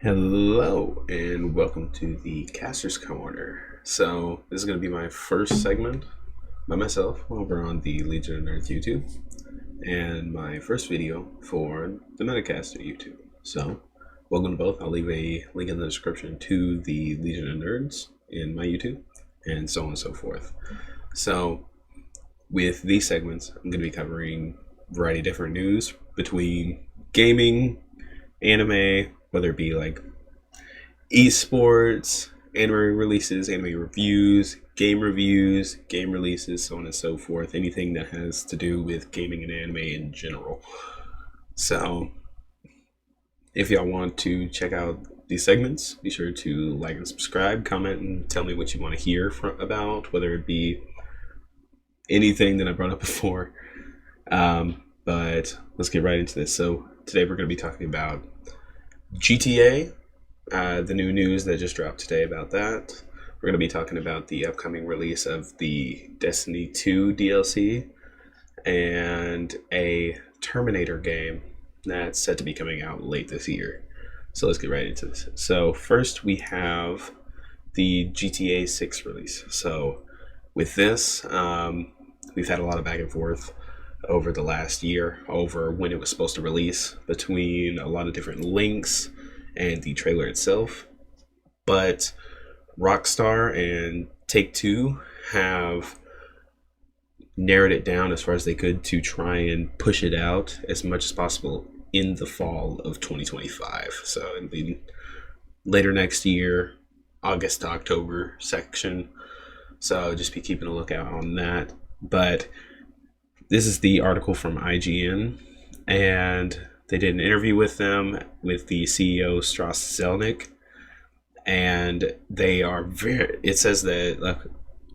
Hello and welcome to the Caster's Corner. So this is going to be my first segment by myself over on the Legion of Nerds YouTube, and my first video for the Metacaster YouTube. So welcome to both. I'll leave a link in the description to the Legion of Nerds in my YouTube, and so on and so forth. So with these segments, I'm going to be covering a variety of different news between gaming, anime, whether it be like esports, anime releases, anime reviews, game releases, so on and so forth. Anything that has to do with gaming and anime in general. So, if y'all want to check out these segments, be sure to like and subscribe, comment, and tell me what you want to hear about, whether it be anything that I brought up before. But let's get right into this. So, today we're going to be talking about GTA, the new news that just dropped today about that. We're going to be talking about the upcoming release of the Destiny 2 DLC and a Terminator game that's set to be coming out late this year. So let's get right into this. So first we have the GTA 6 release. So with this, we've had a lot of back and forth over the last year over when it was supposed to release between a lot of different links and the trailer itself. But Rockstar and Take-Two have narrowed it down as far as they could to try and push it out as much as possible in the fall of 2025. So it'll be later next year, August to October section. So just be keeping a lookout on that. But this is the article from IGN, and they did an interview with them, with the CEO Strauss Zelnick, and they are it says that,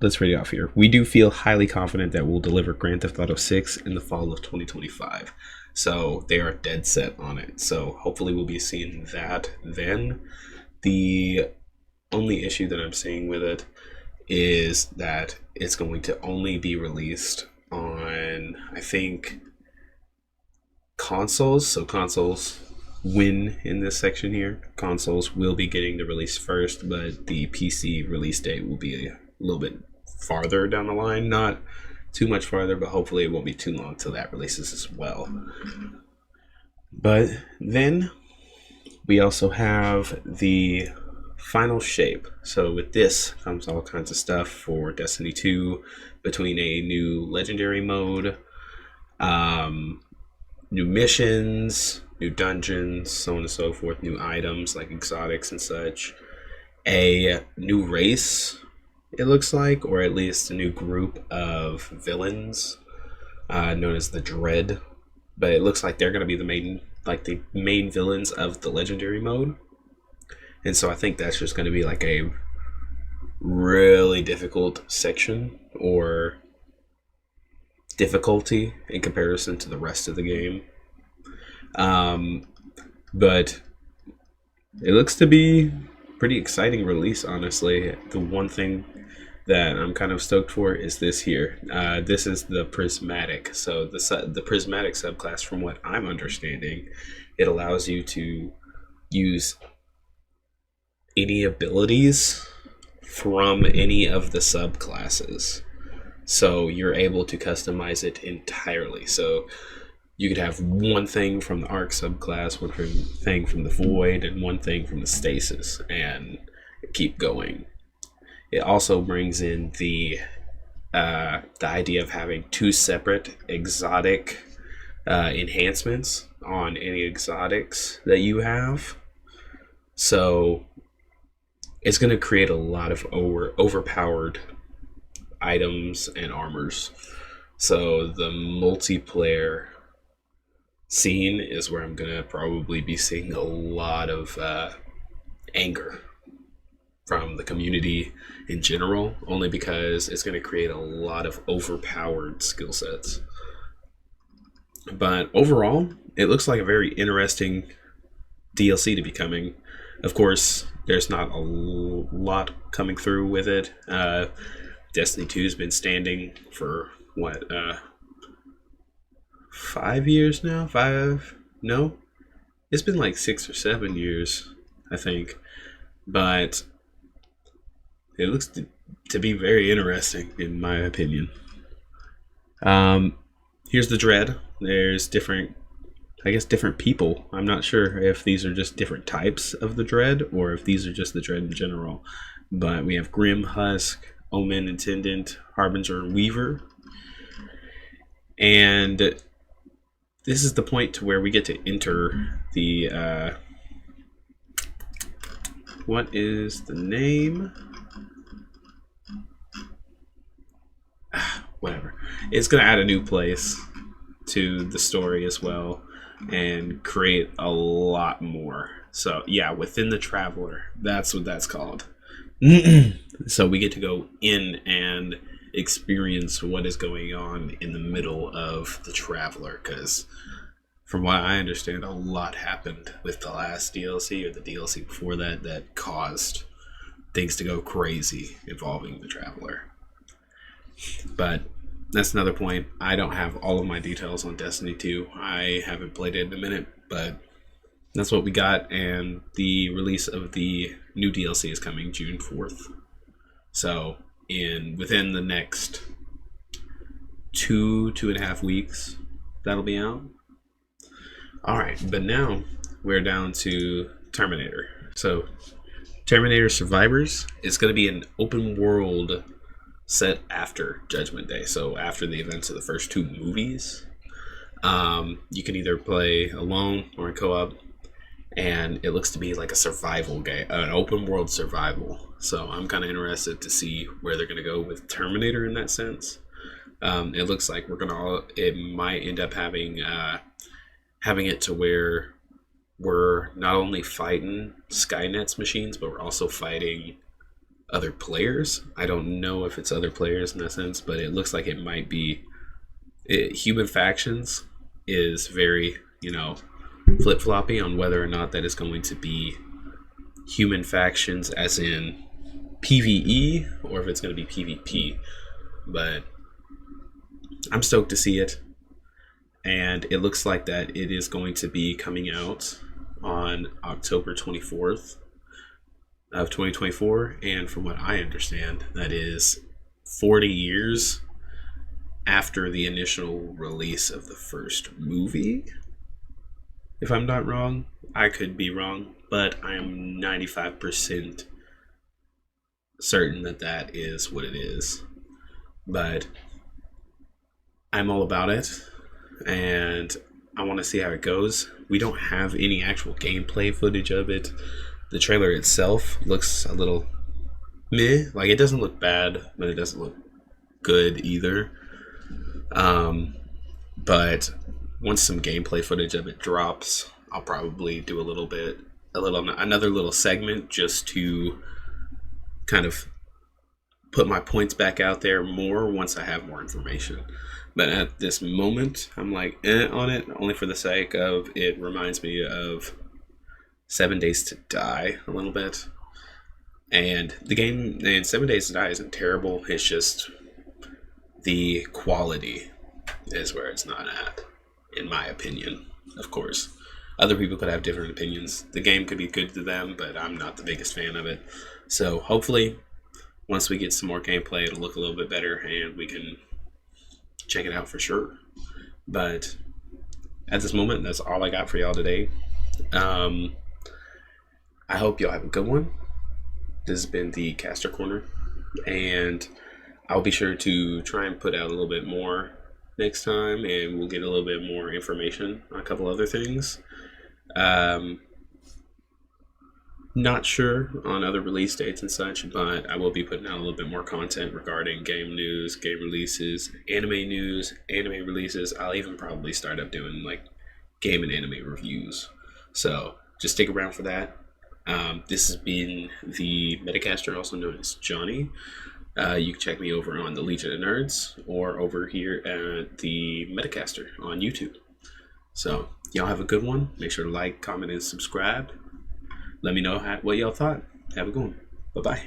let's read it off here. We do feel highly confident that we'll deliver Grand Theft Auto 6 in the fall of 2025. So they are dead set on it. So hopefully we'll be seeing that then. The only issue that I'm seeing with it is that it's going to only be released on, I think, consoles. So consoles win in this section here. Consoles will be getting the release first, but the PC release date will be a little bit farther down the line. Not too much farther, but hopefully it won't be too long till that releases as well. But then we also have the final shape. So with this comes all kinds of stuff for Destiny 2, between a new legendary mode, new missions, new dungeons, so on and so forth, new items like exotics and such, a new race, it looks like, or at least a new group of villains known as the Dread. But it looks like they're going to be the main villains of the legendary mode. And so I think that's just going to be like a really difficult section, or difficulty in comparison to the rest of the game. But it looks to be pretty exciting release, honestly. The one thing that I'm kind of stoked for is this here. This is the Prismatic. So the Prismatic subclass, from what I'm understanding, it allows you to use any abilities from any of the subclasses. So you're able to customize it entirely. So you could have one thing from the Arc subclass, one thing from the Void, and one thing from the Stasis, and keep going. It also brings in the idea of having two separate exotic enhancements on any exotics that you have. So it's going to create a lot of overpowered items and armors. So the multiplayer scene is where I'm going to probably be seeing a lot of anger from the community in general, only because it's going to create a lot of overpowered skill sets. But overall, it looks like a very interesting DLC to be coming. Of course, there's not a lot coming through with it. Destiny 2 has been standing for what, 5 years now? No, it's been like 6 or 7 years, I think. But it looks to be very interesting, in my opinion. Um, Here's the dread. There's different, I guess, different people. I'm not sure if these are just different types of the dread or if these are just the dread in general. But we have Grim, Husk, Omen, Intendant, Harbinger, and Weaver. And this is the point to where we get to enter the what is the name? Whatever. It's gonna add a new place to the story as well and create a lot more. So yeah, within the Traveler, that's what that's called. So we get to go in and experience what is going on in the middle of the Traveler, because from what I understand, a lot happened with the last DLC or the DLC before that that caused things to go crazy involving the Traveler. But that's another point. I don't have all of my details on Destiny 2. I haven't played it in a minute, but that's what we got. And the release of the new DLC is coming June 4th. So within the next 2.5 weeks, that'll be out. All right, but now we're down to Terminator. So Terminator Survivors is going to be an open world set after Judgment Day, so after the events of the first two movies. You can either play alone or in co-op, and it looks to be like a survival game, an open world survival. So I'm kind of interested to see where they're going to go with Terminator in that sense. It looks like it might end up having it to where we're not only fighting Skynet's machines, but we're also fighting other players. I don't know if it's other players in that sense, but it looks like it might be. Human factions is very, flip-floppy on whether or not that is going to be human factions as in PvE or if it's going to be PvP. But I'm stoked to see it. And it looks like that it is going to be coming out on October 24th of 2024. And from what I understand, that is 40 years after the initial release of the first movie. If I'm not wrong, I could be wrong, but I am 95% certain that that is what it is. But I'm all about it, and I want to see how it goes. We don't have any actual gameplay footage of it. The trailer itself looks a little meh. Like, it doesn't look bad, but it doesn't look good either. But once some gameplay footage of it drops, I'll probably do another little segment just to kind of put my points back out there more once I have more information. But at this moment, I'm like on it, only for the sake of it reminds me of 7 Days to Die a little bit. And the game, and 7 Days to Die isn't terrible, it's just the quality is where it's not at, in my opinion. Of course, other people could have different opinions. The game could be good to them, but I'm not the biggest fan of it. So hopefully, once we get some more gameplay, it'll look a little bit better and we can check it out for sure. But at this moment, that's all I got for y'all today. I hope y'all have a good one. This has been the Caster Corner, and I'll be sure to try and put out a little bit more next time, and we'll get a little bit more information on a couple other things. Not sure on other release dates and such, but I will be putting out a little bit more content regarding game news, game releases, anime news, anime releases. I'll even probably start up doing like game and anime reviews. So just stick around for that. This has been the Metacaster, also known as Jonny. You can check me over on the Legion of Nerds or over here at the Metacaster on YouTube. So y'all have a good one. Make sure to like, comment, and subscribe. Let me know what y'all thought. Have a good one. Bye-bye.